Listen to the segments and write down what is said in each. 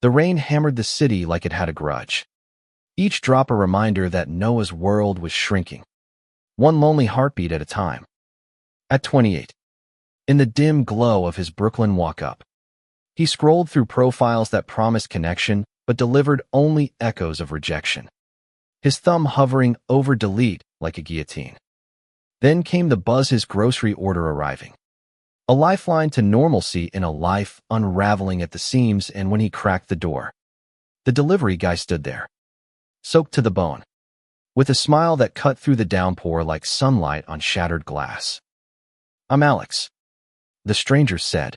The rain hammered the city like it had a grudge. Each drop a reminder that Noah's world was shrinking, one lonely heartbeat at a time. At 28, in the dim glow of his Brooklyn walk-up, he scrolled through profiles that promised connection but delivered only echoes of rejection, his thumb hovering over delete like a guillotine. Then came the buzz, his grocery order arriving. A lifeline to normalcy in a life unraveling at the seams, and when he cracked the door, the delivery guy stood there, soaked to the bone, with a smile that cut through the downpour like sunlight on shattered glass. "I'm Alex," the stranger said,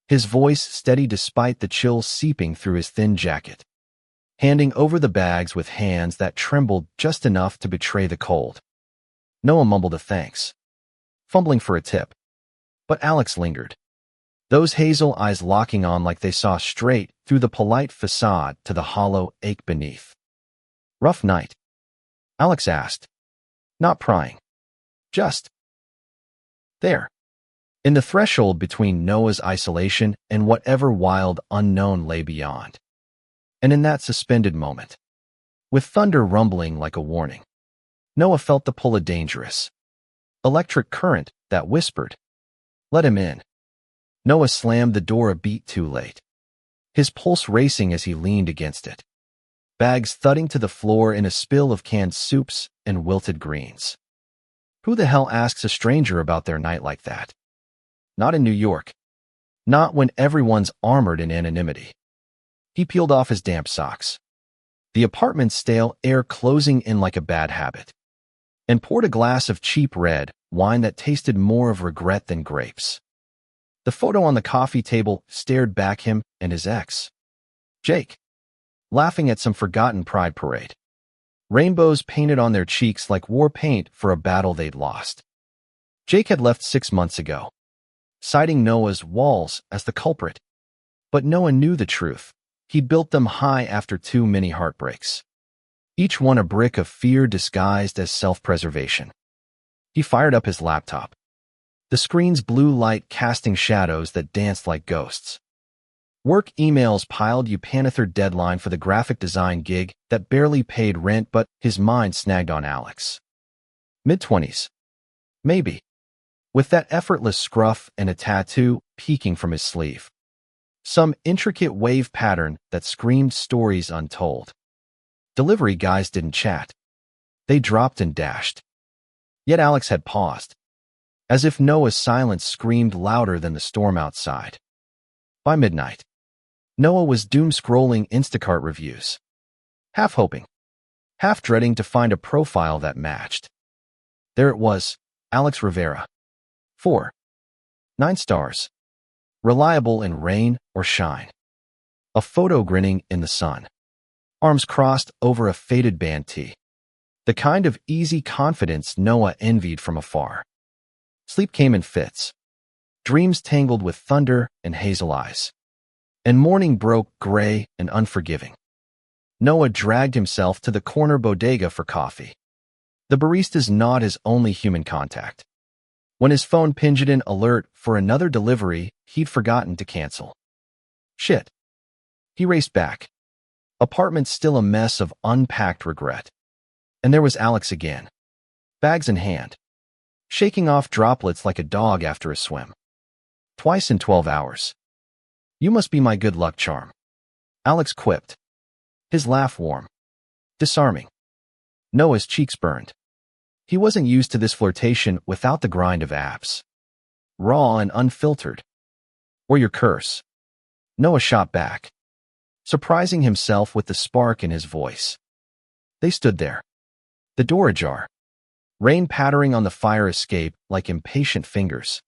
his voice steady despite the chill seeping through his thin jacket, handing over the bags with hands that trembled just enough to betray the cold. Noah mumbled a thanks, fumbling for a tip, but Alex lingered, those hazel eyes locking on like they saw straight through the polite facade to the hollow ache beneath. "Rough night?" Alex asked, not prying, just there, in the threshold between Noah's isolation and whatever wild unknown lay beyond. And in that suspended moment, with thunder rumbling like a warning, Noah felt the pull of dangerous, electric current that whispered, "Let him in." Noah slammed the door a beat too late, his pulse racing as he leaned against it, bags thudding to the floor in a spill of canned soups and wilted greens. Who the hell asks a stranger about their night like that? Not in New York. Not when everyone's armored in anonymity. He peeled off his damp socks, the apartment's stale air closing in like a bad habit, and poured a glass of cheap red wine that tasted more of regret than grapes. The photo on the coffee table stared back him and his ex, Jake, laughing at some forgotten pride parade. Rainbows painted on their cheeks like war paint for a battle they'd lost. Jake had left 6 months ago, citing Noah's walls as the culprit. But Noah knew the truth. He'd built them high after too many heartbreaks, each one a brick of fear disguised as self-preservation. He fired up his laptop, the screen's blue light casting shadows that danced like ghosts. Work emails piled, Panether deadline for the graphic design gig that barely paid rent, but his mind snagged on Alex. Mid-20s. Maybe. With that effortless scruff and a tattoo peeking from his sleeve. Some intricate wave pattern that screamed stories untold. Delivery guys didn't chat. They dropped and dashed. Yet Alex had paused, as if Noah's silence screamed louder than the storm outside. By midnight, Noah was doom-scrolling Instacart reviews, half hoping, half dreading to find a profile that matched. There it was, Alex Rivera. 9 stars. Reliable in rain or shine. A photo grinning in the sun, arms crossed over a faded band tee. The kind of easy confidence Noah envied from afar. Sleep came in fits. Dreams tangled with thunder and hazel eyes. And morning broke gray and unforgiving. Noah dragged himself to the corner bodega for coffee. The barista's nod his only human contact. When his phone pinged an alert for another delivery he'd forgotten to cancel. Shit. He raced back. Apartment still a mess of unpacked regret. And there was Alex again, bags in hand, shaking off droplets like a dog after a swim. Twice in 12 hours. "You must be my good luck charm," Alex quipped, his laugh warm, disarming. Noah's cheeks burned. He wasn't used to this flirtation without the grind of apps. Raw and unfiltered. "Or your curse." Noah shot back, surprising himself with the spark in his voice. They stood there, the door ajar, rain pattering on the fire escape like impatient fingers.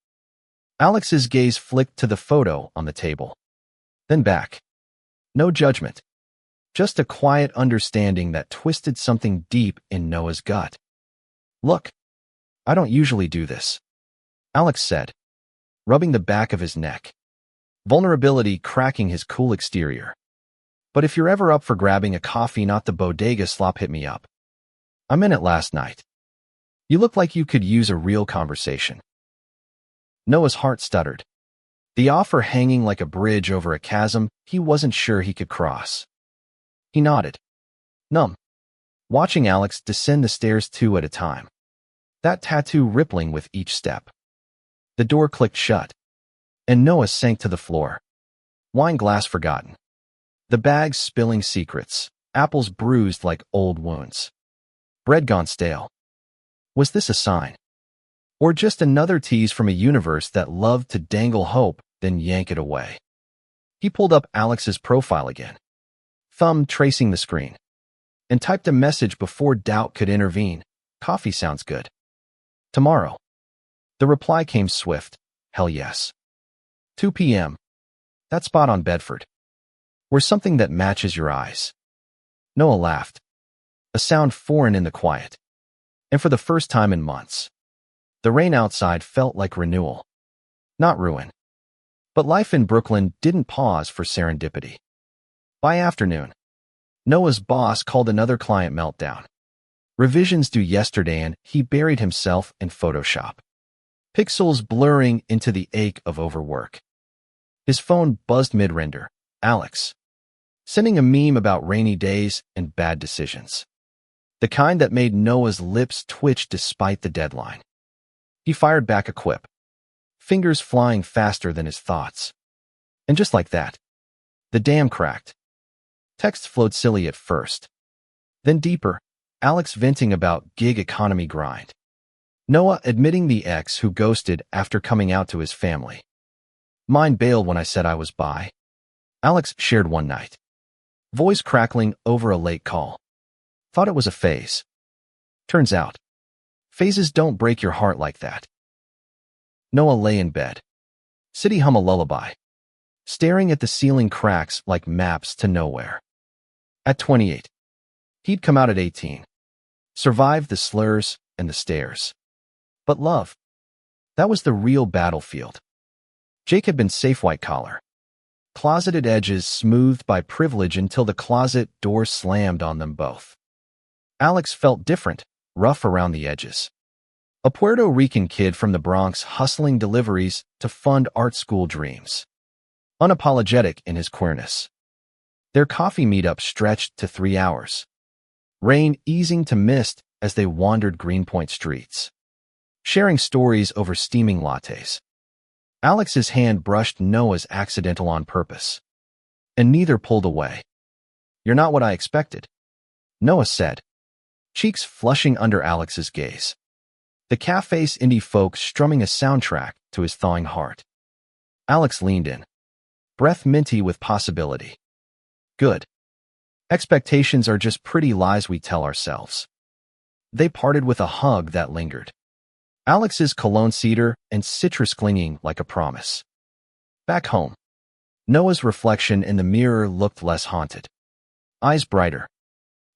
Alex's gaze flicked to the photo on the table, then back. No judgment, just a quiet understanding that twisted something deep in Noah's gut. "Look, I don't usually do this," Alex said, rubbing the back of his neck, vulnerability cracking his cool exterior. "But if you're ever up for grabbing a coffee, not the bodega slop, hit me up. I'm in it last night. You look like you could use a real conversation." Noah's heart stuttered. the offer hanging like a bridge over a chasm he wasn't sure he could cross. He nodded, numb, watching Alex descend the stairs 2 at a time, that tattoo rippling with each step. The door clicked shut, and Noah sank to the floor, wine glass forgotten, the bags spilling secrets, apples bruised like old wounds, bread gone stale. Was this a sign? Or just another tease from a universe that loved to dangle hope, then yank it away? He pulled up Alex's profile again, thumb tracing the screen, and typed a message before doubt could intervene. Coffee sounds good. Tomorrow. The reply came swift. Hell yes. 2 p.m. That spot on Bedford. Where something that matches your eyes. Noah laughed, a sound foreign in the quiet. And for the first time in months, the rain outside felt like renewal, not ruin. But life in Brooklyn didn't pause for serendipity. By afternoon, Noah's boss called another client meltdown. Revisions due yesterday, and he buried himself in Photoshop, pixels blurring into the ache of overwork. His phone buzzed mid-render. Alex, sending a meme about rainy days and bad decisions. The kind that made Noah's lips twitch despite the deadline. He fired back a quip, fingers flying faster than his thoughts. And just like that, the dam cracked. Text flowed silly at first, then deeper, Alex venting about gig economy grind. Noah admitting the ex who ghosted after coming out to his family. Mine bailed when I said I was bi. Alex shared one night, voice crackling over a late call. Thought it was a phase. Turns out, phases don't break your heart like that. Noah lay in bed, city hum a lullaby, staring at the ceiling cracks like maps to nowhere. At 28, he'd come out at 18, survived the slurs and the stares. But love, that was the real battlefield. Jake had been safe white-collar, closeted edges smoothed by privilege until the closet door slammed on them both. Alex felt different, rough around the edges. A Puerto Rican kid from the Bronx hustling deliveries to fund art school dreams. Unapologetic in his queerness. Their coffee meetup stretched to 3 hours. Rain easing to mist as they wandered Greenpoint streets, sharing stories over steaming lattes. Alex's hand brushed Noah's accidental on purpose, and neither pulled away. You're not what I expected, Noah said, cheeks flushing under Alex's gaze. The cafe's indie folk strumming a soundtrack to his thawing heart. Alex leaned in, breath minty with possibility. Good. Expectations are just pretty lies we tell ourselves. They parted with a hug that lingered. Alex's cologne cedar and citrus clinging like a promise. Back home, Noah's reflection in the mirror looked less haunted. Eyes brighter.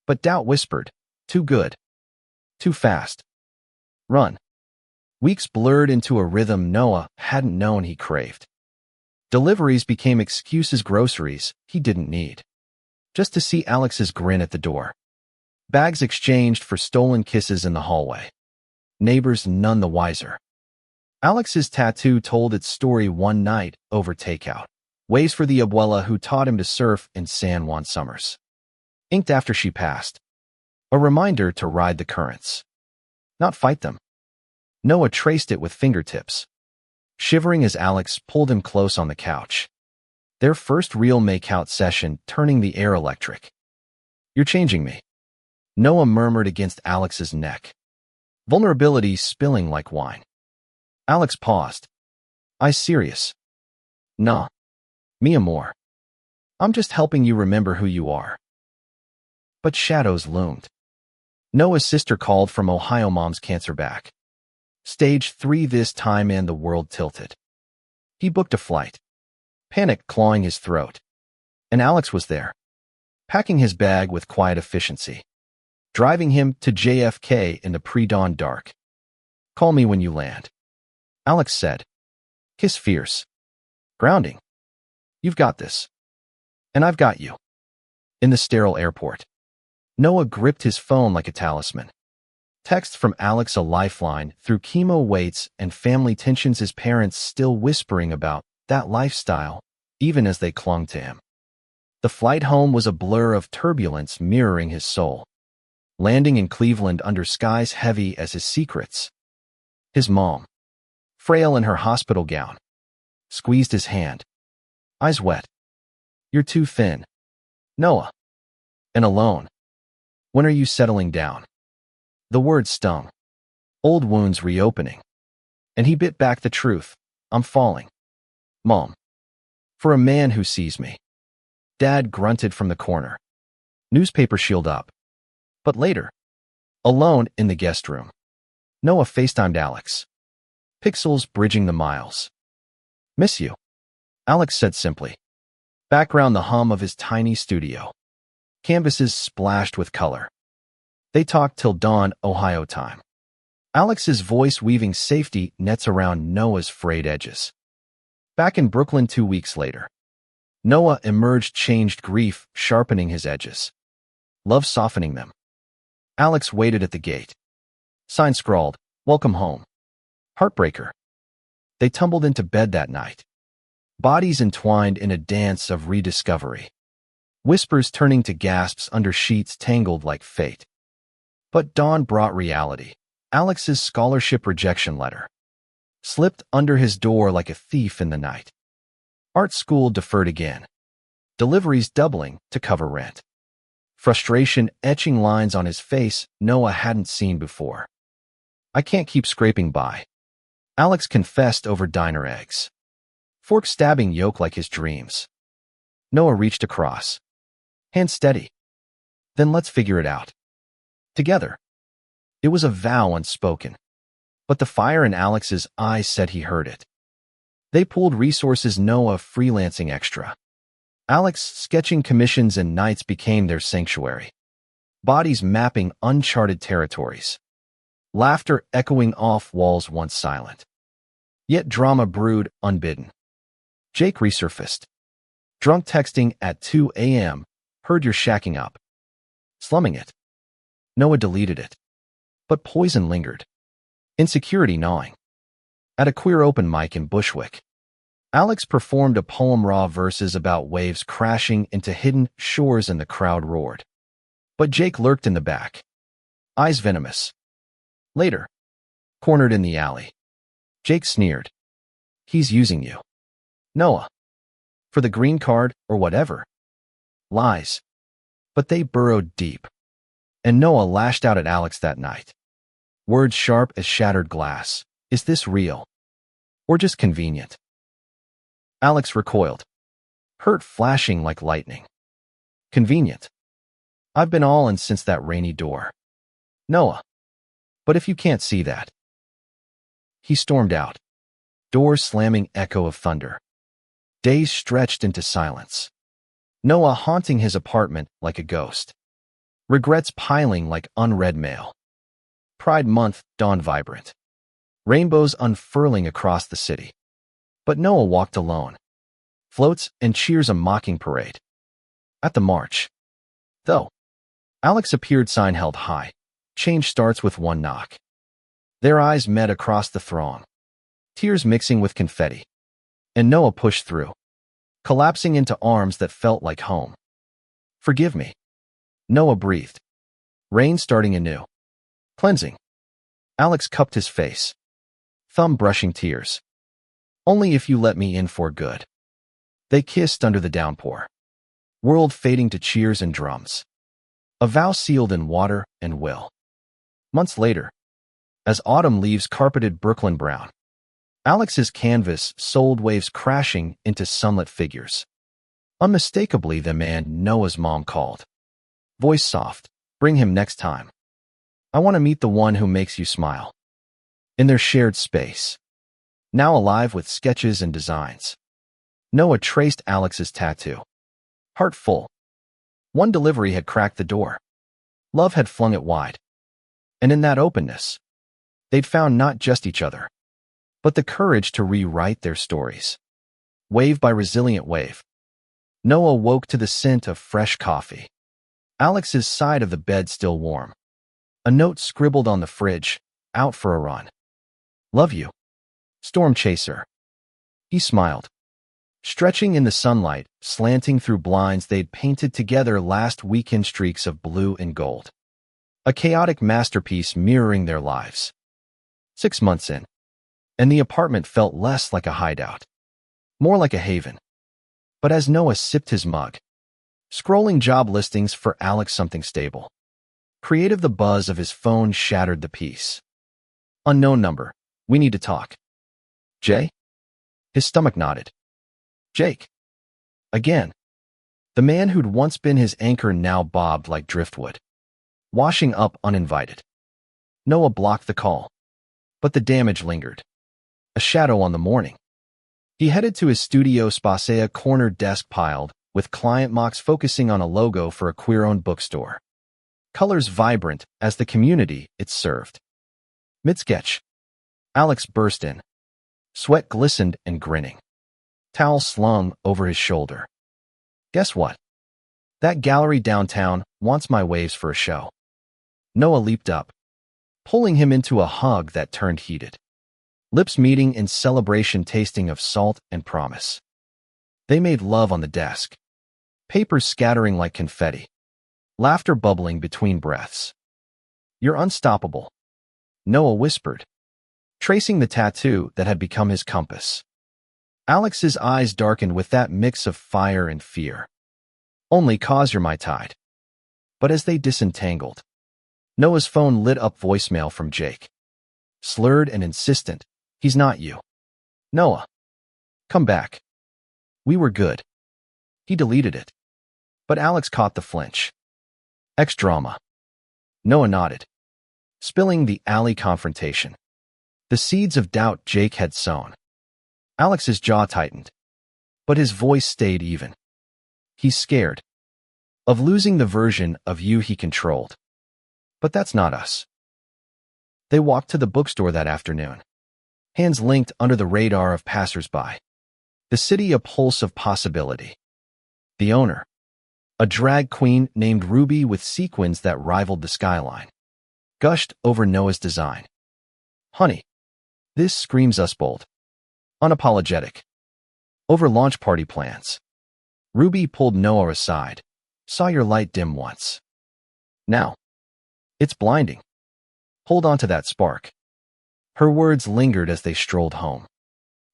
But doubt whispered, too good. Too fast. Run. Weeks blurred into a rhythm Noah hadn't known he craved. Deliveries became excuses, groceries he didn't need. Just to see Alex's grin at the door. Bags exchanged for stolen kisses in the hallway. Neighbors none the wiser. Alex's tattoo told its story one night over takeout. Ways for the abuela who taught him to surf in San Juan summers. Inked after she passed. A reminder to ride the currents. Not fight them. Noah traced it with fingertips, shivering as Alex pulled him close on the couch. Their first real make-out session turning the air electric. You're changing me, Noah murmured against Alex's neck. Vulnerability spilling like wine. Alex paused. I serious. Nah. Me amor. I'm just helping you remember who you are. But shadows loomed. Noah's sister called from Ohio. Mom's cancer back. Stage 3 this time, and the world tilted. He booked a flight. Panic clawing his throat. And Alex was there, packing his bag with quiet efficiency, driving him to JFK in the pre-dawn dark. Call me when you land, Alex said. Kiss fierce. Grounding. You've got this. And I've got you. In the sterile airport, Noah gripped his phone like a talisman. Text from Alex, a lifeline through chemo waits and family tensions, his parents still whispering about that lifestyle, even as they clung to him. The flight home was a blur of turbulence mirroring his soul, landing in Cleveland under skies heavy as his secrets. His mom, frail in her hospital gown, squeezed his hand, eyes wet. "You're too thin, Noah. And alone. When are you settling down?" The words stung, old wounds reopening. And he bit back the truth. "I'm falling, Mom. For a man who sees me." Dad grunted from the corner. Newspaper shield up. But later, alone in the guest room, Noah FaceTimed Alex. Pixels bridging the miles. "Miss you," Alex said simply. Background the hum of his tiny studio. Canvases splashed with color. They talked till dawn, Ohio time. Alex's voice weaving safety nets around Noah's frayed edges. Back in Brooklyn 2 weeks later, Noah emerged changed, grief sharpening his edges, love softening them. Alex waited at the gate. Sign scrawled, "Welcome home." Heartbreaker. They tumbled into bed that night, bodies entwined in a dance of rediscovery, whispers turning to gasps under sheets tangled like fate. But dawn brought reality. Alex's scholarship rejection letter slipped under his door like a thief in the night. Art school deferred again, deliveries doubling to cover rent. Frustration etching lines on his face Noah hadn't seen before. "I can't keep scraping by," Alex confessed over diner eggs. Fork stabbing yolk like his dreams. Noah reached across. "Hand steady. Then let's figure it out together." It was a vow unspoken, but the fire in Alex's eyes said he heard it. They pooled resources, Noah freelancing extra. Alex sketching commissions, and nights became their sanctuary. Bodies mapping uncharted territories. Laughter echoing off walls once silent. Yet drama brewed unbidden. Jake resurfaced. Drunk texting at 2 a.m. "Heard you're shacking up." Slumming it. Noah deleted it. But poison lingered. Insecurity gnawing. At a queer open mic in Bushwick, Alex performed a poem, raw verses about waves crashing into hidden shores, and the crowd roared. But Jake lurked in the back, eyes venomous. Later, cornered in the alley, Jake sneered. "He's using you, Noah. For the green card or whatever." Lies. But they burrowed deep. And Noah lashed out at Alex that night. Words sharp as shattered glass. "Is this real? Or just convenient?" Alex recoiled, hurt flashing like lightning. "Convenient. I've been all in since that rainy door, Noah. But if you can't see that." He stormed out, doors slamming, echo of thunder. Days stretched into silence. Noah haunting his apartment like a ghost. Regrets piling like unread mail. Pride Month dawned vibrant. Rainbows unfurling across the city. But Noah walked alone. Floats and cheers a mocking parade. At the march, though, Alex appeared, sign held high. Change starts with one knock. Their eyes met across the throng, tears mixing with confetti. And Noah pushed through, collapsing into arms that felt like home. "Forgive me," Noah breathed. Rain starting anew. Cleansing. Alex cupped his face, thumb brushing tears. "Only if you let me in for good." They kissed under the downpour, world fading to cheers and drums. A vow sealed in water and will. Months later, as autumn leaves carpeted Brooklyn brown, Alex's canvas sold, waves crashing into sunlit figures. Unmistakably the man Noah's mom called. Voice soft, "Bring him next time. I want to meet the one who makes you smile." In their shared space, now alive with sketches and designs, Noah traced Alex's tattoo. Heart full. One delivery had cracked the door. Love had flung it wide. And in that openness, they'd found not just each other, but the courage to rewrite their stories. Wave by resilient wave. Noah woke to the scent of fresh coffee. Alex's side of the bed still warm. A note scribbled on the fridge, "Out for a run. Love you. Storm chaser." He smiled, stretching in the sunlight, slanting through blinds they'd painted together last weekend, streaks of blue and gold. A chaotic masterpiece mirroring their lives. 6 months in, and the apartment felt less like a hideout, more like a haven. But as Noah sipped his mug, scrolling job listings for Alex something stable, creative, the buzz of his phone shattered the peace. Unknown number. We need to talk. Jay? His stomach nodded. Jake. Again. The man who'd once been his anchor now bobbed like driftwood, washing up uninvited. Noah blocked the call, but the damage lingered. A shadow on the morning. He headed to his studio space, a corner desk piled with client mocks focusing on a logo for a queer-owned bookstore. Colors vibrant as the community it served. Mid-sketch, Alex burst in. Sweat glistened and grinning. Towel slung over his shoulder. Guess what? That gallery downtown wants my waves for a show. Noah leaped up, pulling him into a hug that turned heated. Lips meeting in celebration, tasting of salt and promise. They made love on the desk, papers scattering like confetti, laughter bubbling between breaths. You're unstoppable, Noah whispered, tracing the tattoo that had become his compass. Alex's eyes darkened with that mix of fire and fear. Only 'cause you're my tide. But as they disentangled, Noah's phone lit up, voicemail from Jake. Slurred and insistent. He's not you. Noah. Come back. We were good. He deleted it. But Alex caught the flinch. Ex-drama. Noah nodded, spilling the alley confrontation. The seeds of doubt Jake had sown. Alex's jaw tightened, but his voice stayed even. He's scared of losing the version of you he controlled. But that's not us. They walked to the bookstore that afternoon, hands linked under the radar of passersby. The city a pulse of possibility. The owner, a drag queen named Ruby with sequins that rivaled the skyline, gushed over Noah's design. Honey, this screams us bold. Unapologetic. Over launch party plans. Ruby pulled Noah aside. Saw your light dim once. Now, it's blinding. Hold on to that spark. Her words lingered as they strolled home.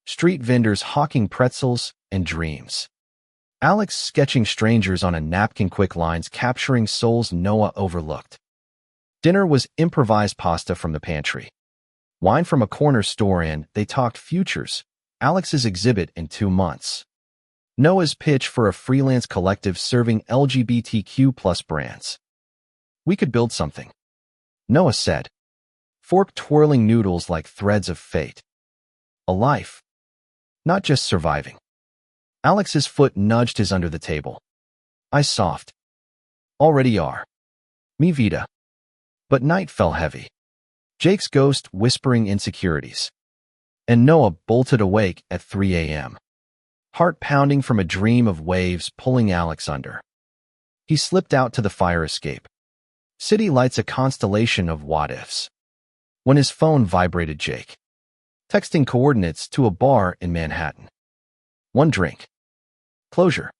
Street vendors hawking pretzels and dreams. Alex sketching strangers on a napkin, quick lines capturing souls Noah overlooked. Dinner was improvised pasta from the pantry. Wine from a corner store, and they talked futures. Alex's exhibit in 2 months. Noah's pitch for a freelance collective serving LGBTQ+ brands. We could build something, Noah said, fork twirling noodles like threads of fate. A life, not just surviving. Alex's foot nudged his under the table. Eyes soft. Already are. Mi vida. But night fell heavy. Jake's ghost whispering insecurities. And Noah bolted awake at 3 a.m. Heart pounding from a dream of waves pulling Alex under. He slipped out to the fire escape. City lights, a constellation of what-ifs. When his phone vibrated, Jake, texting coordinates to a bar in Manhattan. 1 drink. Closure.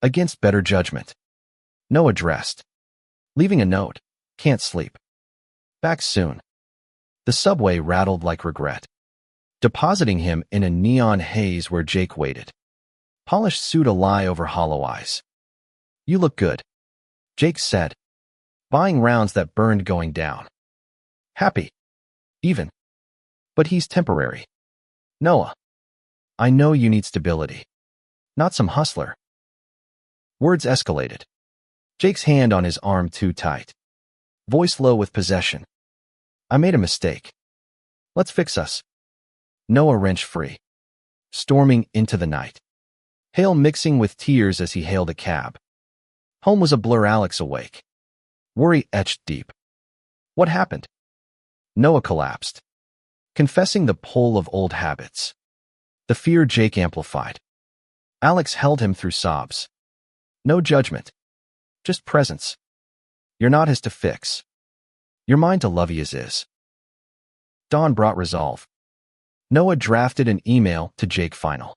Against better judgment. Noah dressed, leaving a note. Can't sleep. Back soon. The subway rattled like regret, depositing him in a neon haze where Jake waited. Polished suit a lie over hollow eyes. You look good, Jake said, buying rounds that burned, going down. Happy. Even. But he's temporary. Noah. I know you need stability. Not some hustler. Words escalated. Jake's hand on his arm too tight. Voice low with possession. I made a mistake. Let's fix us. Noah wrenched free, storming into the night. Hail mixing with tears as he hailed a cab. Home was a blur, Alex awake. Worry etched deep. What happened? Noah collapsed, confessing the pull of old habits. The fear Jake amplified. Alex held him through sobs. No judgment, just presence. You're not his to fix. You're mine to love you as is. Dawn brought resolve. Noah drafted an email to Jake, final,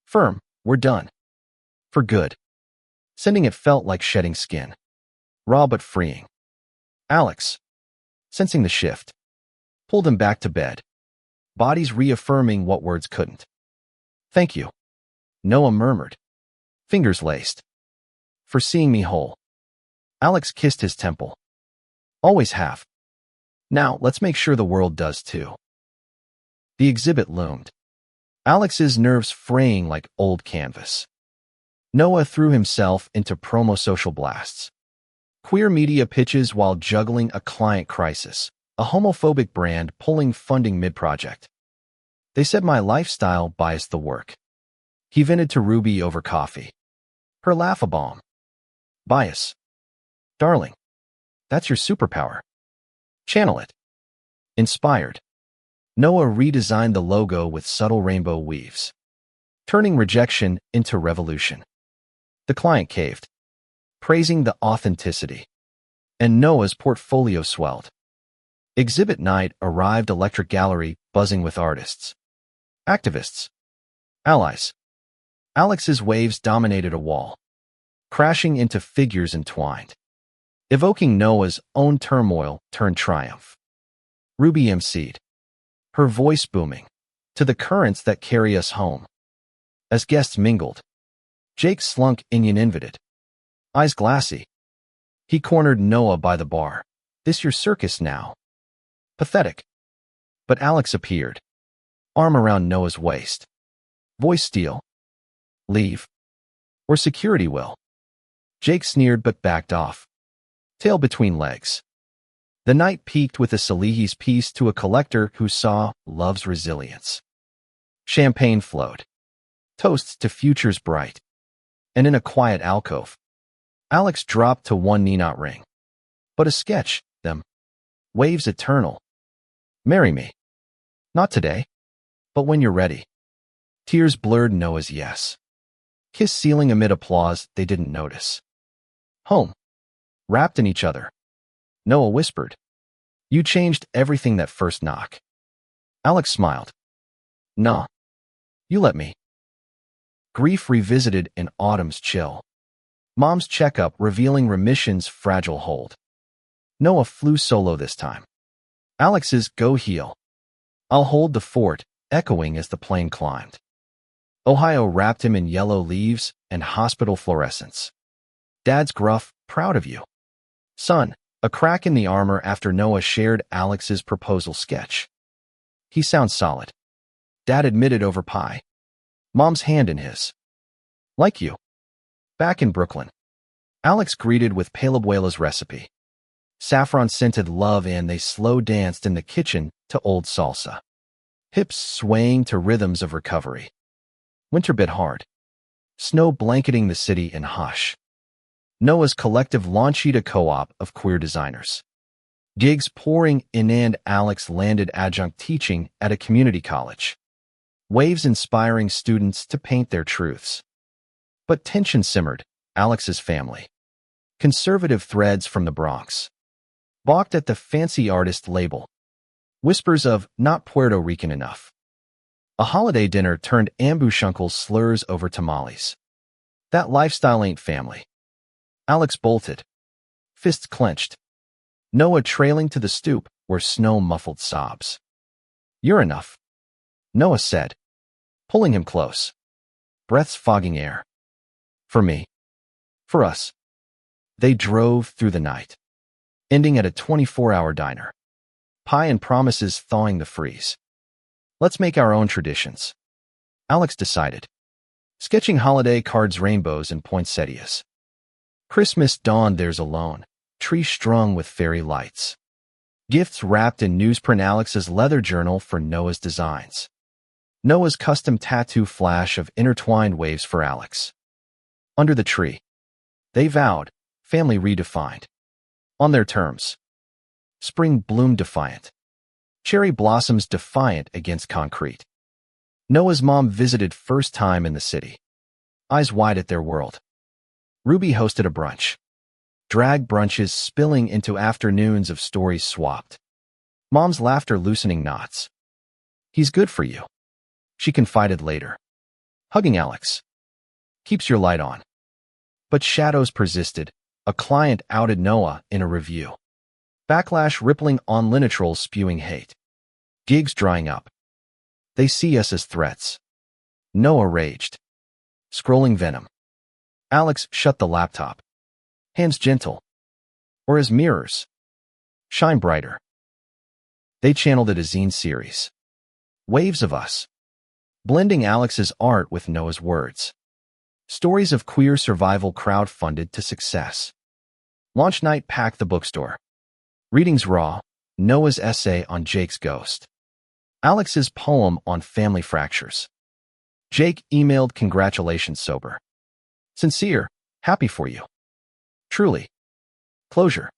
firm, We're done. For good. Sending it felt like shedding skin. Raw but freeing. Alex, sensing the shift, pulled him back to bed, bodies reaffirming what words couldn't. Thank you, Noah murmured, fingers laced. For seeing me whole. Alex kissed his temple. Always have. Now, let's make sure the world does too. The exhibit loomed. Alex's nerves fraying like old canvas. Noah threw himself into promo-social blasts. Queer media pitches while juggling a client crisis, a homophobic brand pulling funding mid-project. They said my lifestyle biased the work. He vented to Ruby over coffee. Her laugh a balm. Bias. Darling, that's your superpower. Channel it. Inspired. Noah redesigned the logo with subtle rainbow weaves, turning rejection into revolution. The client caved, praising the authenticity, and Noah's portfolio swelled. Exhibit night arrived, electric gallery buzzing with artists, activists, allies. Alex's waves dominated a wall, crashing into figures entwined, evoking Noah's own turmoil turned triumph. Ruby emceed, her voice booming, to the currents that carry us home. As guests mingled, Jake slunk invited, eyes glassy. He cornered Noah by the bar. This your circus now? Pathetic. But Alex appeared, arm around Noah's waist. Voice steel. Leave. Or security will. Jake sneered but backed off, tail between legs. The night peaked with a Salihi's piece to a collector who saw love's resilience. Champagne flowed. Toasts to futures bright. And in a quiet alcove, Alex dropped to one knee, not ring, but a sketch, them. Waves eternal. Marry me. Not today, but when you're ready. Tears blurred Noah's yes. Kiss ceiling amid applause they didn't notice. Home. Wrapped in each other. Noah whispered. You changed everything that first knock. Alex smiled. Nah. You let me. Grief revisited in autumn's chill. Mom's checkup revealing remission's fragile hold. Noah flew solo this time. Alex's go heal. I'll hold the fort, echoing as the plane climbed. Ohio wrapped him in yellow leaves and hospital fluorescence. Dad's gruff, proud of you. Son, a crack in the armor after Noah shared Alex's proposal sketch. He sounds solid. Dad admitted over pie. Mom's hand in his. Like you. Back in Brooklyn. Alex greeted with Palabuela's recipe. Saffron-scented love, and they slow danced in the kitchen to old salsa. Hips swaying to rhythms of recovery. Winter bit hard. Snow blanketing the city in hush. Noah's collective launched a co-op of queer designers. Gigs pouring in, and Alex landed adjunct teaching at a community college. Waves inspiring students to paint their truths. But tension simmered. Alex's family. Conservative threads from the Bronx. Balked at the fancy artist label. Whispers of not Puerto Rican enough. A holiday dinner turned ambush uncle's slurs over tamales. That lifestyle ain't family. Alex bolted. Fists clenched. Noah trailing to the stoop where snow muffled sobs. You're enough. Noah said, pulling him close. Breaths fogging air. For me. For us. They drove through the night, ending at a 24-hour diner. Pie and promises thawing the freeze. Let's make our own traditions. Alex decided. Sketching holiday cards, rainbows, and poinsettias. Christmas dawned, theirs alone, tree strung with fairy lights. Gifts wrapped in newsprint, Alex's leather journal for Noah's designs. Noah's custom tattoo flash of intertwined waves for Alex. Under the tree. They vowed, family redefined. On their terms. Spring bloomed defiant. Cherry blossoms defiant against concrete. Noah's mom visited first time in the city. Eyes wide at their world. Ruby hosted a brunch. Drag brunches spilling into afternoons of stories swapped. Mom's laughter loosening knots. He's good for you. She confided later. Hugging Alex. Keeps your light on. But shadows persisted. A client outed Noah in a review. Backlash rippling on Linitrolls spewing hate. Gigs drying up. They see us as threats. Noah raged. Scrolling venom. Alex shut the laptop. Hands gentle. Or as mirrors. Shine brighter. They channeled it as zine series. Waves of us. Blending Alex's art with Noah's words. Stories of queer survival crowdfunded to success. Launch night packed the bookstore. Readings raw. Noah's essay on Jake's ghost. Alex's poem on family fractures. Jake emailed congratulations sober. Sincere, happy for you. Truly. Closure.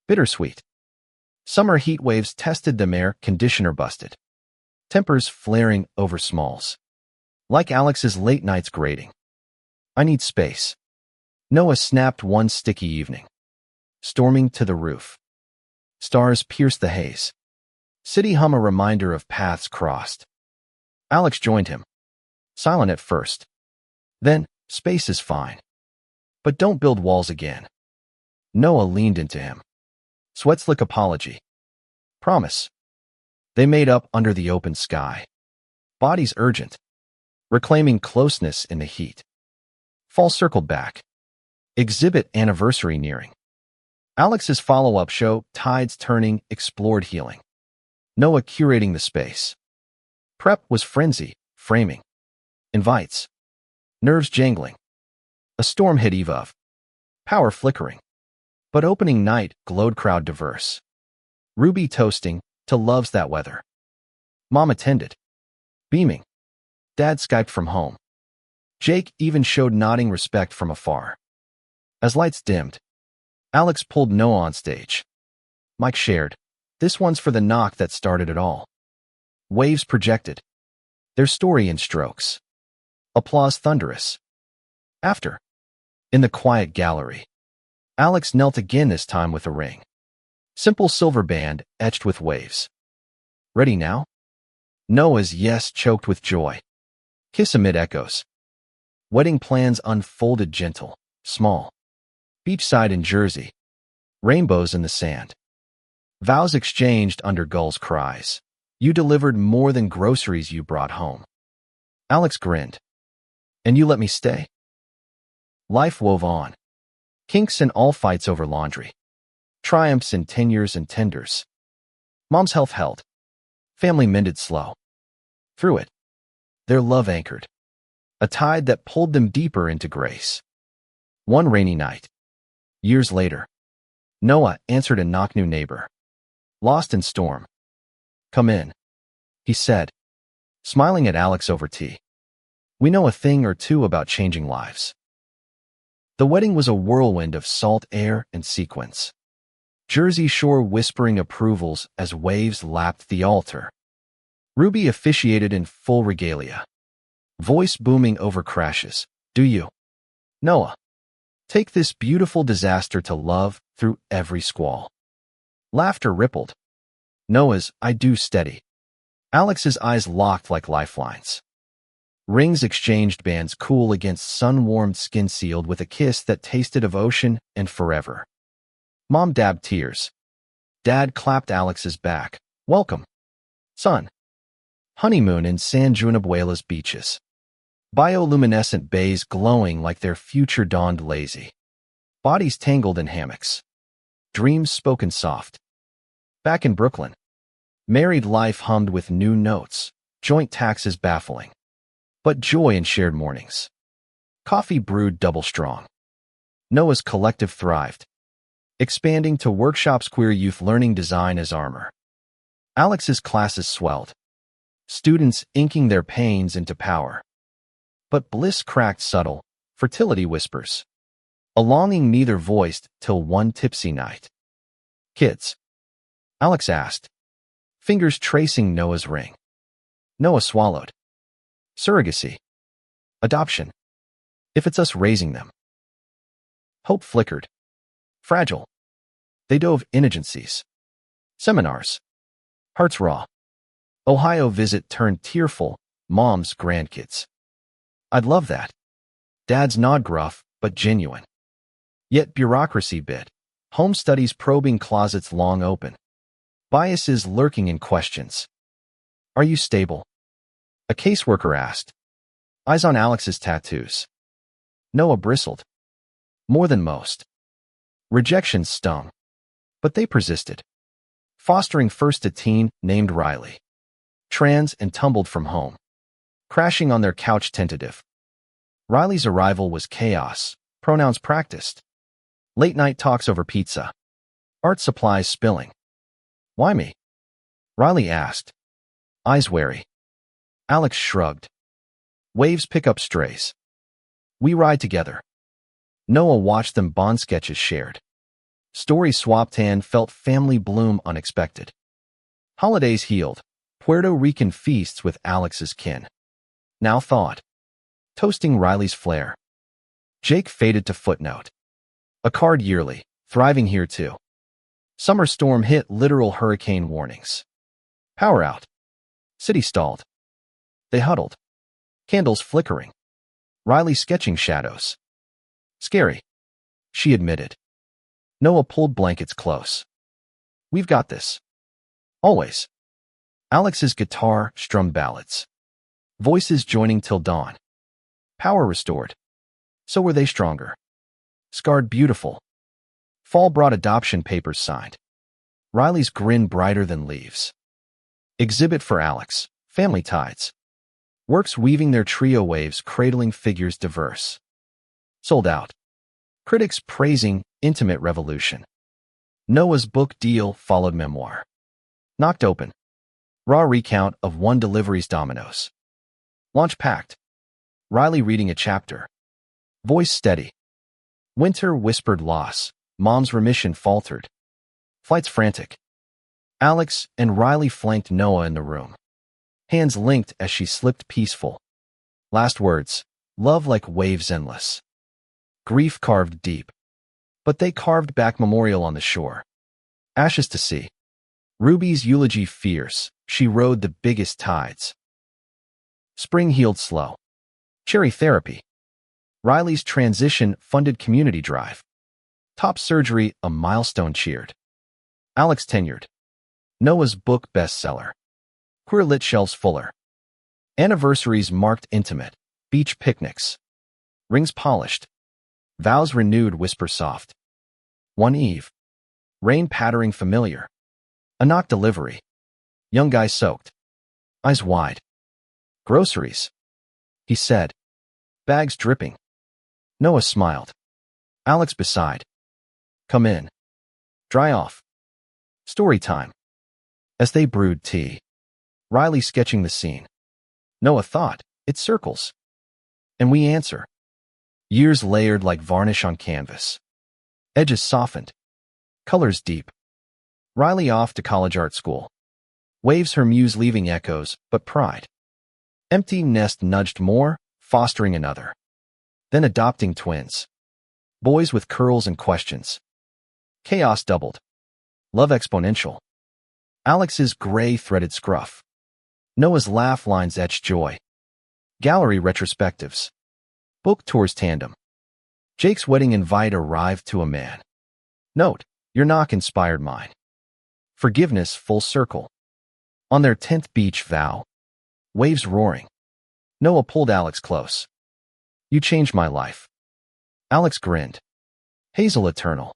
Bittersweet. Summer heat waves tested them, air conditioner busted. Tempers flaring over smalls. Like Alex's late nights grating. I need space. Noah snapped one sticky evening. Storming to the roof. Stars pierced the haze. City hum, a reminder of paths crossed. Alex joined him. Silent at first. Then, space is fine. But don't build walls again. Noah leaned into him. Sweat-slick apology. Promise. They made up under the open sky. Bodies urgent. Reclaiming closeness in the heat. Fall circled back. Exhibit anniversary nearing. Alex's follow-up show, Tides Turning, explored healing. Noah curating the space. Prep was frenzy, framing. Invites. Nerves jangling. A storm hit eve of. Power flickering. But opening night glowed, crowd diverse. Ruby toasting to loves that weather. Mom attended. Beaming. Dad Skyped from home. Jake even showed nodding respect from afar. As lights dimmed, Alex pulled Noah on stage. Mike shared. This one's for the knock that started it all. Waves projected. Their story in strokes. Applause thunderous. After. In the quiet gallery. Alex knelt again, this time with a ring. Simple silver band etched with waves. Ready now? Noah's yes choked with joy. Kiss amid echoes. Wedding plans unfolded, gentle, small. Beachside in Jersey. Rainbows in the sand. Vows exchanged under gulls' cries. You delivered more than groceries you brought home. Alex grinned. And you let me stay? Life wove on. Kinks and all fights over laundry. Triumphs in tenures and tenders. Mom's health held. Family mended slow. Through it, their love anchored. A tide that pulled them deeper into grace. One rainy night. Years later. Noah answered a knock, new neighbor. Lost in storm. Come in, he said, smiling at Alex over tea. We know a thing or two about changing lives. The wedding was a whirlwind of salt air and sequence. Jersey Shore whispering approvals as waves lapped the altar. Ruby officiated in full regalia. Voice booming over crashes. Do you, Noah, take this beautiful disaster to love through every squall? Laughter rippled. Noah's I do steady. Alex's eyes locked like lifelines. Rings exchanged, bands cool against sun-warmed skin, sealed with a kiss that tasted of ocean and forever. Mom dabbed tears. Dad clapped Alex's back. Welcome, son. Honeymoon in San Juan Abuela's beaches. Bioluminescent bays glowing like their future dawned lazy. Bodies tangled in hammocks. Dreams spoken soft. Back in Brooklyn. Married life hummed with new notes. Joint taxes baffling. But joy in shared mornings. Coffee brewed double strong. Noah's collective thrived. Expanding to workshops, queer youth learning design as armor. Alex's classes swelled. Students inking their pains into power. But bliss cracked subtle, fertility whispers. A longing neither voiced till one tipsy night. Kids? Alex asked. Fingers tracing Noah's ring. Noah swallowed. Surrogacy. Adoption. If it's us raising them. Hope flickered. Fragile. They dove in agencies. Seminars. Hearts raw. Ohio visit turned tearful. Mom's grandkids. I'd love that. Dad's nod gruff, but genuine. Yet bureaucracy bit. Home studies probing closets long open. Biases lurking in questions. Are you stable? A caseworker asked. Eyes on Alex's tattoos. Noah bristled. More than most. Rejections stung. But they persisted. Fostering first a teen named Riley. Trans and tumbled from home. Crashing on their couch tentative. Riley's arrival was chaos, pronouns practiced. Late-night talks over pizza. Art supplies spilling. Why me? Riley asked. Eyes wary. Alex shrugged. Waves pick up strays. We ride together. Noah watched them bond sketches shared. Stories swapped hand felt family bloom unexpected. Holidays healed. Puerto Rican feasts with Alex's kin. Now thawed. Toasting Riley's flair. Jake faded to footnote. A card yearly, thriving here too. Summer storm hit literal hurricane warnings. Power out. City stalled. They huddled. Candles flickering. Riley sketching shadows. Scary, she admitted. Noah pulled blankets close. We've got this. Always. Alex's guitar strummed ballads. Voices joining till dawn. Power restored. So were they stronger. Scarred beautiful. Fall brought adoption papers signed. Riley's grin brighter than leaves. Exhibit for Alex. Family tides. Works weaving their trio waves cradling figures diverse. Sold out. Critics praising intimate revolution. Noah's book deal followed memoir. Knocked open. Raw recount of one delivery's dominoes. Launch packed. Riley reading a chapter. Voice steady. Winter whispered loss. Mom's remission faltered. Flights frantic. Alex and Riley flanked Noah in the room. Hands linked as she slipped peaceful. Last words. Love like waves endless. Grief carved deep. But they carved back memorial on the shore. Ashes to sea. Ruby's eulogy fierce. She rode the biggest tides. Spring healed slow. Cherry therapy. Riley's transition-funded community drive. Top surgery, a milestone cheered. Alex tenured. Noah's book bestseller. Queer lit shelves fuller. Anniversaries marked intimate. Beach picnics. Rings polished. Vows renewed whisper soft. One eve. Rain pattering familiar. A knock delivery. Young guy soaked. Eyes wide. Groceries. He said. Bags dripping. Noah smiled. Alex beside. Come in. Dry off. Story time. As they brewed tea. Riley sketching the scene. Noah thought, it circles. And we answer. Years layered like varnish on canvas. Edges softened. Colors deep. Riley off to college art school. Waves her muse leaving echoes, but pride. Empty nest nudged more, fostering another. Then adopting twins. Boys with curls and questions. Chaos doubled. Love exponential. Alex's gray threaded scruff. Noah's laugh lines etched joy. Gallery retrospectives. Book tours tandem. Jake's wedding invite arrived to a man. Note, your knock inspired mine. Forgiveness full circle. On their 10th beach vow. Waves roaring. Noah pulled Alex close. You changed my life. Alex grinned. Hazel eternal.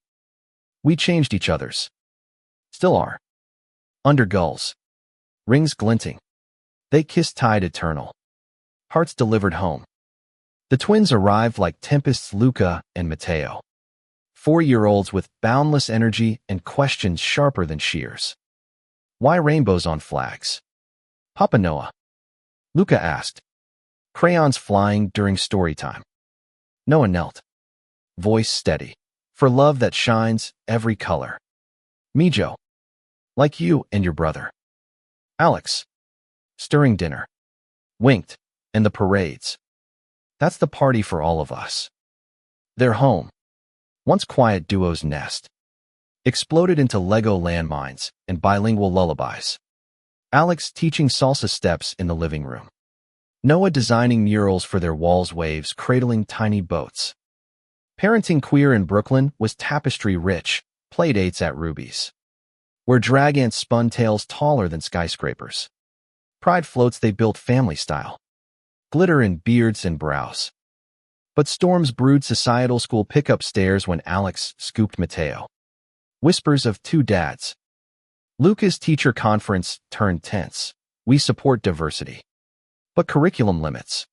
We changed each other's. Still are. Under gulls. Rings glinting. They kissed tide eternal. Hearts delivered home. The twins arrived like tempests Luca and Mateo. 4-year-olds with boundless energy and questions sharper than shears. Why rainbows on flags? Papa Noah. Luca asked. Crayons flying during story time. Noah knelt. Voice steady. For love that shines every color. Mijo. Like you and your brother. Alex. Stirring dinner. Winked. And the parades. That's the party for all of us. Their home. Once quiet duo's nest. Exploded into Lego landmines and bilingual lullabies. Alex teaching salsa steps in the living room. Noah designing murals for their walls, waves cradling tiny boats. Parenting queer in Brooklyn was tapestry-rich, playdates at Ruby's, where drag ants spun tales taller than skyscrapers. Pride floats they built family-style. Glitter in beards and brows. But storms brewed societal school pickup stairs when Alex scooped Mateo. Whispers of two dads. Luca's teacher conference turned tense. We support diversity. But curriculum limits.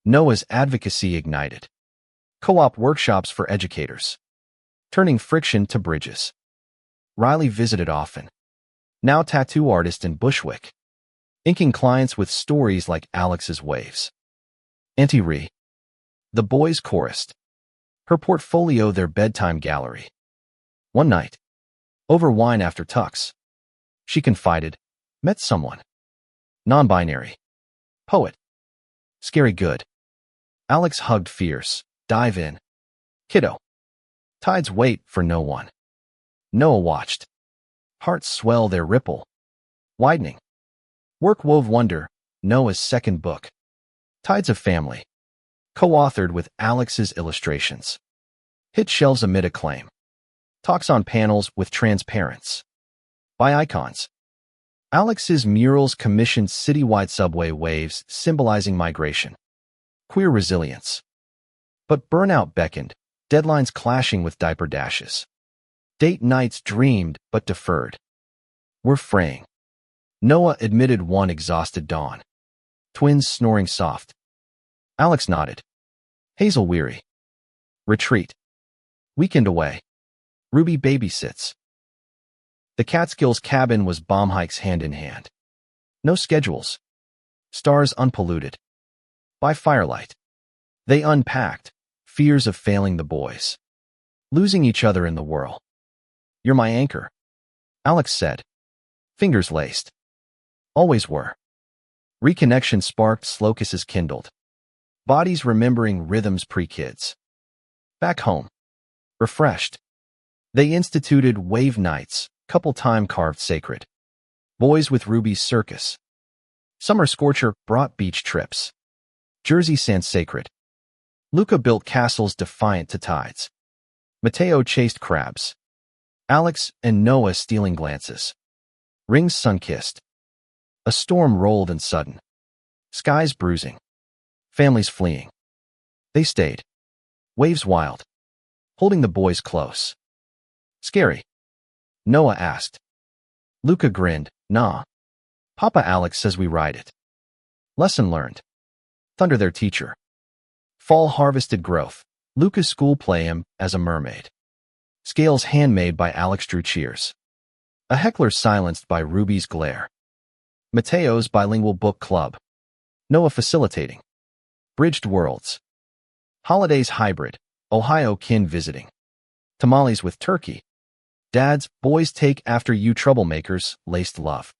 Noah's advocacy ignited. Co-op workshops for educators. Turning friction to bridges. Riley visited often. Now tattoo artist in Bushwick. Inking clients with stories like Alex's waves. Auntie Ree. The boys chorused. Her portfolio their bedtime gallery. One night, over wine after tux, she confided, met someone. Non-binary. Poet. Scary good. Alex hugged fierce. Dive in. Kiddo. Tides wait for no one. Noah watched. Hearts swell their ripple. Widening. Work wove wonder. Noah's second book. Tides of Family. Co-authored with Alex's illustrations. Hit shelves amid acclaim. Talks on panels with transparents. By icons. Alex's murals commissioned citywide subway waves symbolizing migration. Queer resilience. But burnout beckoned, deadlines clashing with diaper dashes. Date nights dreamed but deferred. We're fraying. Noah admitted one exhausted dawn. Twins snoring soft. Alex nodded. Hazel weary. Retreat. Weekend away. Ruby babysits. The Catskills cabin was bomb hikes hand in hand. No schedules. Stars unpolluted. By firelight. They unpacked, fears of failing the boys. Losing each other in the whirl. You're my anchor, Alex said. Fingers laced. Always were. Reconnection sparked, slow kisses kindled. Bodies remembering rhythms pre-kids. Back home. Refreshed. They instituted wave nights, couple time carved sacred. Boys with Ruby's circus. Summer scorcher brought beach trips. Jersey sand sacred. Luca built castles defiant to tides. Mateo chased crabs. Alex and Noah stealing glances. Rings sun-kissed. A storm rolled and sudden. Skies bruising. Families fleeing. They stayed. Waves wild. Holding the boys close. Scary? Noah asked. Luca grinned. Nah. Papa Alex says we ride it. Lesson learned. Thunder their teacher. Fall harvested growth. Luca's school play him as a mermaid. Scales handmade by Alex drew cheers. A heckler silenced by Ruby's glare. Mateo's bilingual book club. Noah facilitating. Bridged worlds. Holidays hybrid. Ohio kin visiting. Tamales with turkey. Dads, boys take after you troublemakers, laced love.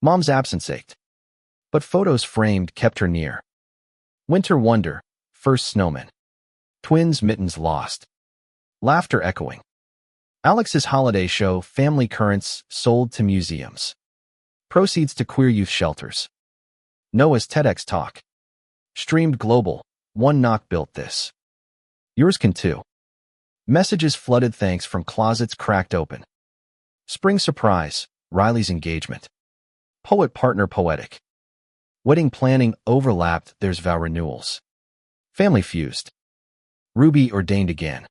Mom's absence ached. But photos framed kept her near. Winter wonder. First snowman. Twins mittens lost. Laughter echoing. Alex's holiday show, Family Currents, sold to museums. Proceeds to queer youth shelters. Noah's TEDx talk. Streamed global. One knock built this. Yours can too. Messages flooded thanks from closets cracked open. Spring surprise. Riley's engagement. Poet partner poetic. Wedding planning overlapped. There's vow renewals. Family fused. Ruby ordained again.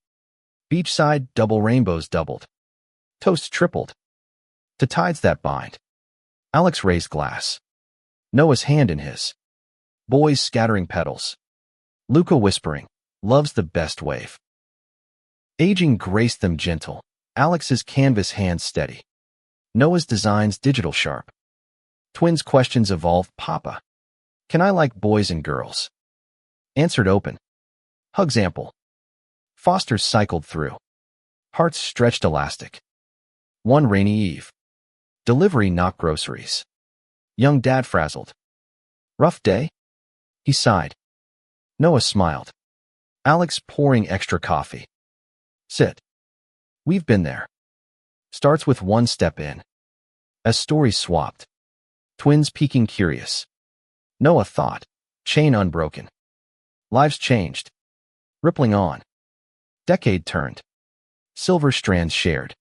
Beachside double rainbows doubled. Toast tripled. To tides that bind. Alex raised glass. Noah's hand in his. Boys scattering petals. Luca whispering, love's the best wave. Aging graced them gentle. Alex's canvas hand steady. Noah's designs digital sharp. Twins' questions evolved. Papa. Can I like boys and girls? Answered open. Hugs ample. Fosters cycled through. Hearts stretched elastic. One rainy eve. Delivery knocked groceries. Young dad frazzled. Rough day? He sighed. Noah smiled. Alex pouring extra coffee. Sit. We've been there. Starts with one step in. As stories swapped. Twins peeking curious. Noah thought. Chain unbroken. Lives changed. Rippling on. Decade turned. Silver strands shared.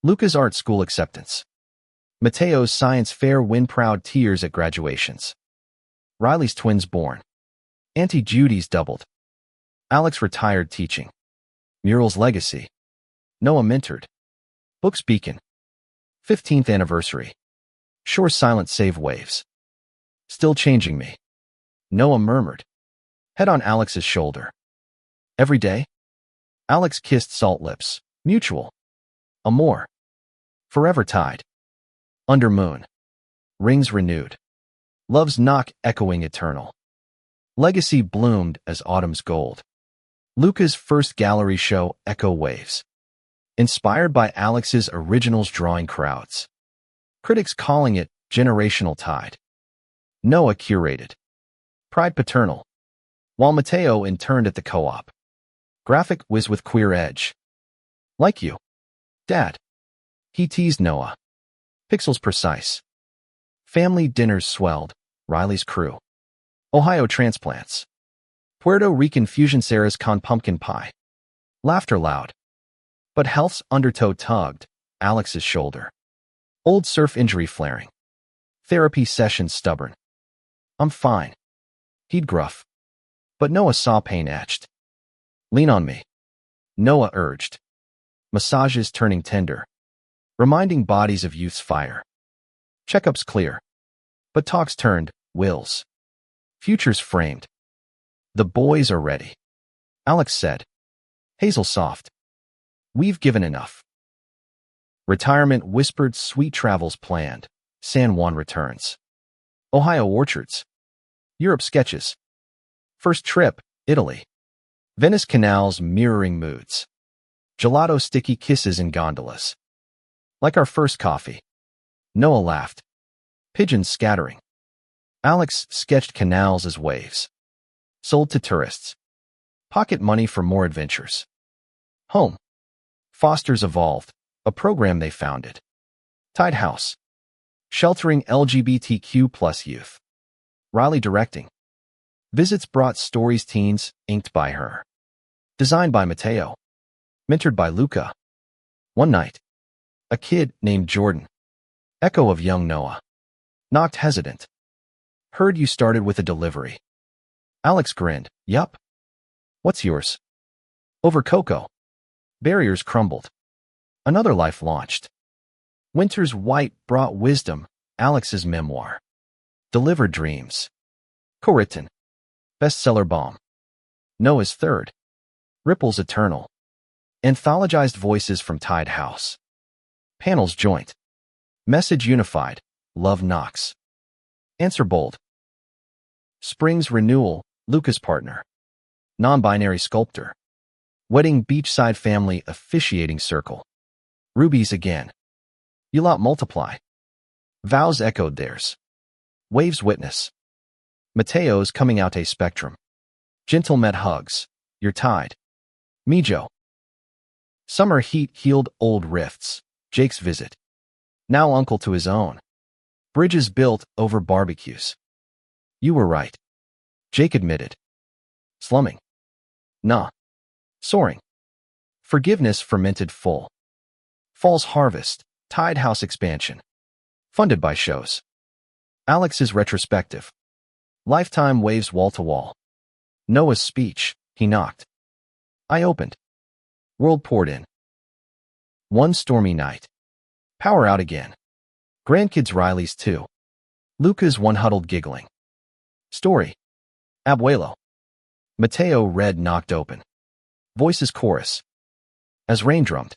Luca's art school acceptance. Mateo's science fair win proud tears at graduations. Riley's twins born. Auntie Judy's doubled. Alex retired teaching. Mural's legacy. Noah mentored. Books beacon. 15th anniversary. Shore silent save waves. Still changing me. Noah murmured. Head on Alex's shoulder. Every day? Alex kissed salt lips. Mutual. Amor. Forever tied. Under moon. Rings renewed. Love's knock echoing eternal. Legacy bloomed as autumn's gold. Luca's first gallery show, Echo Waves. Inspired by Alex's originals drawing crowds. Critics calling it generational tide. Noah curated. Pride paternal. While Mateo interned at the co-op. Graphic whiz with queer edge. Like you. Dad. He teased Noah. Pixels precise. Family dinners swelled. Riley's crew. Ohio transplants. Puerto Rican fusion Sarah's con pumpkin pie. Laughter loud. But health's undertow tugged. Alex's shoulder. Old surf injury flaring. Therapy sessions stubborn. I'm fine. He'd gruff. But Noah saw pain etched. Lean on me. Noah urged. Massages turning tender. Reminding bodies of youth's fire. Checkups clear. But talks turned, wills. Futures framed. The boys are ready. Alex said. Hazel soft. We've given enough. Retirement whispered, sweet travels planned. San Juan returns. Ohio orchards. Europe sketches. First trip, Italy. Venice canals mirroring moods. Gelato sticky kisses in gondolas. Like our first coffee. Noah laughed. Pigeons scattering. Alex sketched canals as waves. Sold to tourists. Pocket money for more adventures. Home. Foster's evolved, a program they founded. Tide House. Sheltering LGBTQ plus youth. Riley directing. Visits brought stories teens, inked by her. Designed by Mateo. Mentored by Luca. One night. A kid named Jordan. Echo of young Noah. Knocked hesitant. Heard you started with a delivery. Alex grinned. Yup. What's yours? Over cocoa. Barriers crumbled. Another life launched. Winter's White brought wisdom. Alex's memoir. Delivered dreams. Co-written. Bestseller bomb. Noah's third. Ripples eternal. Anthologized voices from Tide House. Panels joint. Message unified. Love knocks. Answer bold. Springs renewal. Luca's partner. Non-binary sculptor. Wedding beachside family officiating circle. Rubies again. You lot multiply. Vows echoed theirs. Waves witness. Mateo's coming out a spectrum. Gentle met hugs. You're tied. Mijo. Summer heat healed old rifts. Jake's visit. Now uncle to his own. Bridges built over barbecues. You were right. Jake admitted. Slumming. Nah. Soaring. Forgiveness fermented full. Fall's harvest. Tide House expansion. Funded by shows. Alex's retrospective. Lifetime waves wall to wall. Noah's speech. He knocked. I opened. World poured in. One stormy night. Power out again. Grandkids Riley's too. Luca's one huddled giggling. Story. Abuelo. Mateo read knocked open. Voices chorus. As rain drummed.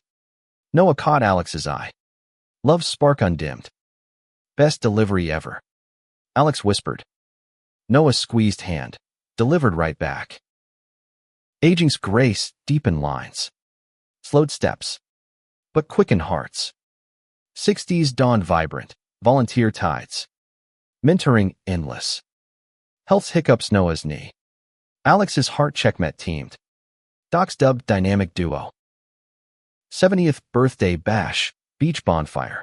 Noah caught Alex's eye. Love's spark undimmed. Best delivery ever. Alex whispered. Noah squeezed hand. Delivered right back. Aging's grace deepened lines. Slowed steps. But quickened hearts. 60s dawned vibrant. Volunteer tides. Mentoring endless. Health's hiccups Noah's knee. Alex's heart checkmate teamed. Doc's dubbed dynamic duo. 70th birthday bash. Beach bonfire.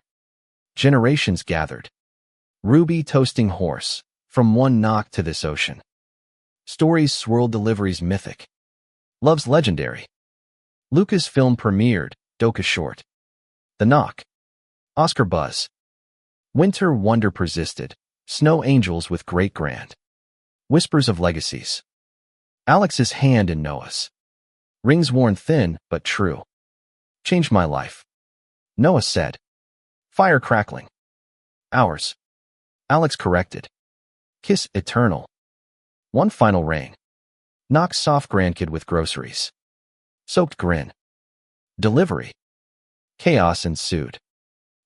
Generations gathered. Ruby toasting horse. From one knock to this ocean. Stories swirled deliveries mythic. Love's legendary. Lucasfilm premiered, Doka short. The knock. Oscar buzz. Winter wonder persisted. Snow angels with great grand. Whispers of legacies. Alex's hand in Noah's. Rings worn thin, but true. Changed my life. Noah said. Fire crackling. Ours. Alex corrected. Kiss eternal. One final ring. Knock soft grandkid with groceries. Soaked grin. Delivery. Chaos ensued.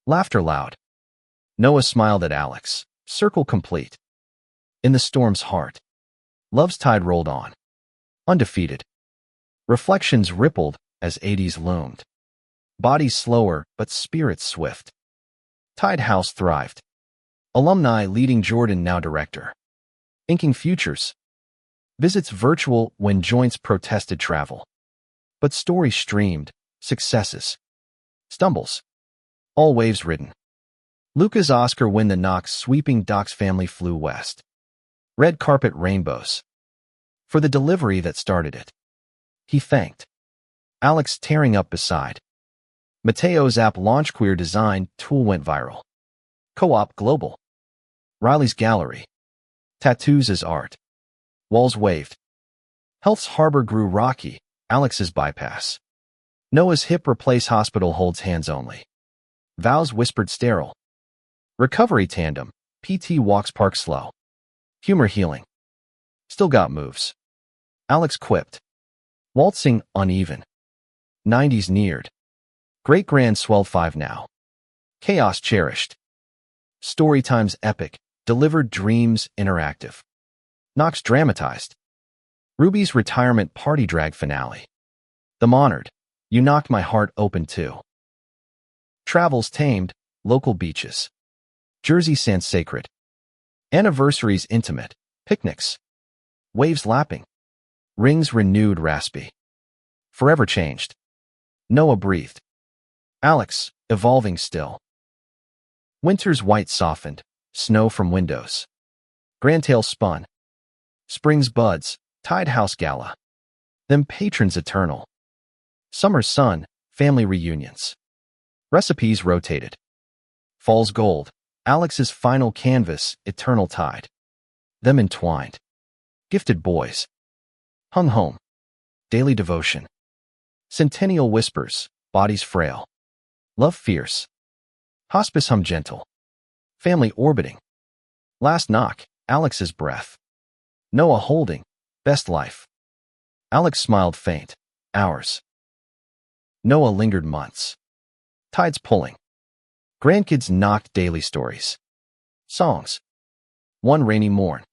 Laughter loud. Noah smiled at Alex. Circle complete. In the storm's heart. Love's tide rolled on. Undefeated. Reflections rippled as 80s loomed. Bodies slower, but spirits swift. Tide House thrived. Alumni leading Jordan now director. Inking futures. Visits virtual when joints protested travel. But stories streamed, successes. Stumbles. All waves ridden. Luca's Oscar win the Knox sweeping Doc's family flew west. Red carpet rainbows. For the delivery that started it. He thanked. Alex tearing up beside. Mateo's app launch queer design tool went viral. Co-op global. Riley's gallery. Tattoos as art. Walls waved. Health's harbor grew rocky. Alex's bypass. Noah's hip replace hospital holds hands only. Vows whispered sterile. Recovery tandem. PT walks park slow. Humor healing. Still got moves. Alex quipped. Waltzing uneven. 90s neared. Great grand swelled 5 now. Chaos cherished. Storytime's epic. Delivered dreams interactive. Knox dramatized. Ruby's retirement party drag finale. The honored. You knocked my heart open too. Travels tamed. Local beaches. Jersey sand sacred. Anniversaries intimate. Picnics. Waves lapping. Rings renewed raspy. Forever changed. Noah breathed. Alex, evolving still. Winter's white softened. Snow from windows. Grandtail spun. Spring's buds. Tide House gala. Them patrons eternal. Summer's sun. Family reunions. Recipes rotated. Fall's gold. Alex's final canvas. Eternal tide. Them entwined. Gifted boys. Hung home. Daily devotion. Centennial whispers. Bodies frail. Love fierce. Hospice hum gentle. Family orbiting. Last knock. Alex's breath. Noah holding. Best life. Alex smiled faint. Hours. Noah lingered months. Tides pulling. Grandkids knocked daily stories. Songs. One rainy morn.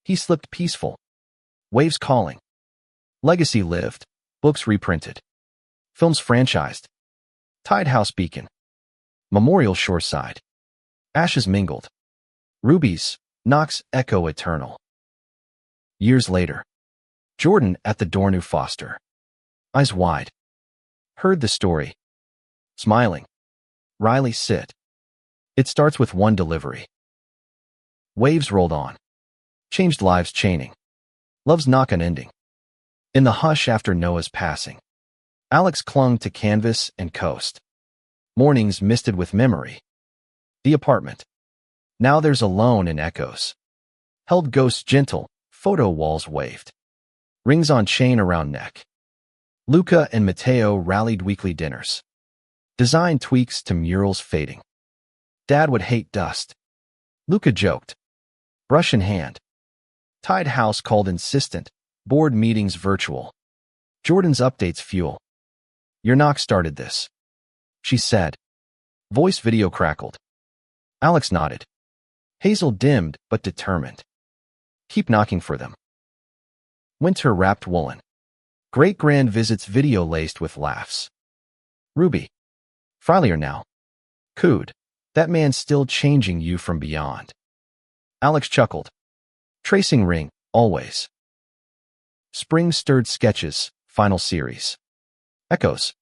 He slipped peaceful. Waves calling. Legacy lived. Books reprinted. Films franchised. Tide House beacon. Memorial shoreside. Ashes mingled. Rubies. Knox echo eternal. Years later. Jordan at the door knew Foster. Eyes wide. Heard the story. Smiling. Riley sit. It starts with one delivery. Waves rolled on. Changed lives chaining. Love's knock unending. In the hush after Noah's passing. Alex clung to canvas and coast. Mornings misted with memory. The apartment. Now there's alone in echoes. Held ghosts gentle. Photo walls waved. Rings on chain around neck. Luca and Mateo rallied weekly dinners. Design tweaks to murals fading. Dad would hate dust. Luca joked. Brush in hand. Tide House called insistent. Board meetings virtual. Jordan's updates fuel. Your knock started this. She said. Voice video crackled. Alex nodded. Hazel dimmed but determined. Keep knocking for them. Winter wrapped woolen. Great grand visits video laced with laughs. Ruby. Frielier now. Cooed. That man's still changing you from beyond. Alex chuckled. Tracing ring, always. Spring stirred sketches, final series. Echoes.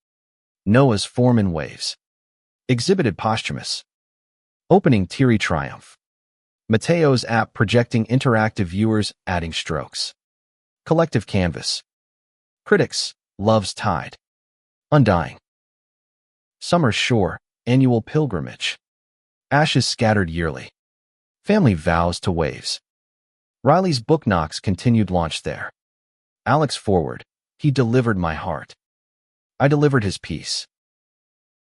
Noah's form in waves. Exhibited posthumous. Opening teary triumph. Mateo's app projecting interactive viewers adding strokes. Collective canvas. Critics, Love's Tide. Undying. Summer's Shore, annual pilgrimage. Ashes scattered yearly. Family vows to waves. Riley's Book Knocks continued launch there. Alex forward. He delivered my heart. I delivered his peace.